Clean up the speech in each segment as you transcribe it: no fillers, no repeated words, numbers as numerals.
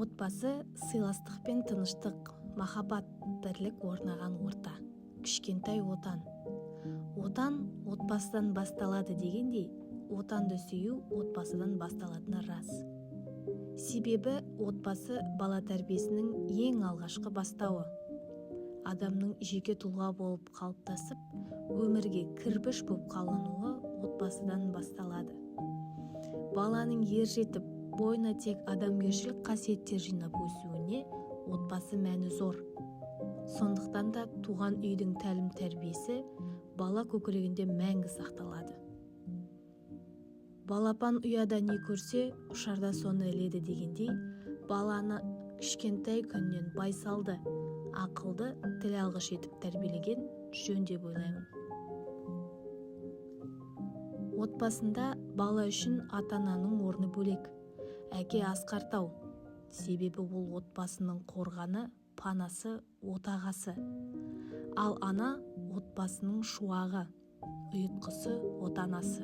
Отбасы сыйластық пен тыныштық, махаббат, бірлік орнаған орта. Кішкентай отан. Отан отбасыдан басталады дегендей, отанды сүю отбасыдан басталатыны рас. Себебі отбасы бала тәрбиесінің ең алғашқы бастауы. Адамның жеке тұлға болып қалыптасып, өмірге кірпіш болып қалануы отбасыдан басталады. Баланың ержетіп, бойына тек адамгершілік қасиеттер жинап өсуіне отбасы мәні зор. Сондықтан да туған үйдің тәлім-тәрбиесі бала көкірегінде мәңгі сақталады. Балапан ұяда не көрсе, ұшарда соны іледі дегендей, баланы кішкентай күннен байсалды, ақылды, тіл алғыш етіп тәрбиелеген жөн деп ойлаймын. Отбасында бала үшін ата-ананың орны бөлек. Әке асқартау, себебі ол отбасының қорғаны, панасы, отағасы. Ал ана отбасының шуағы, ұйытқысы, отанасы.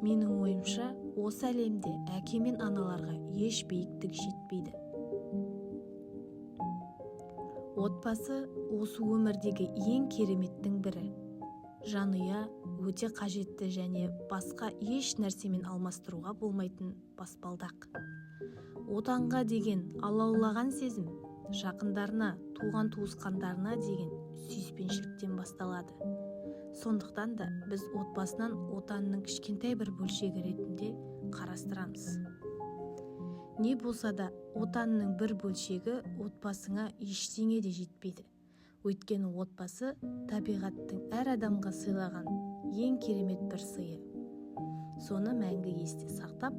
Менің ойымша, осы әлемде әке мен аналарға еш биіктік жетпейді. Отбасы осы өмірдегі ең кереметтің бірі. Жанұя өте қажетті және басқа еш нәрсемен алмастыруға болмайтын баспалдақ. Отанға деген алаулаған сезім жақындарына, туған-туысқандарына деген сүйіспеншіліктен басталады. Сондықтан да біз отбасынан отанның кішкентай бір бөлшегі ретінде қарастырамыз. Не болса да отанның бір бөлшегі отбасыңа ештеңе де жетпейді. Өйткені отбасы табиғаттың әр адамға сыйлаған ең керемет бір сыйы. Соны мәңгі есте сақтап,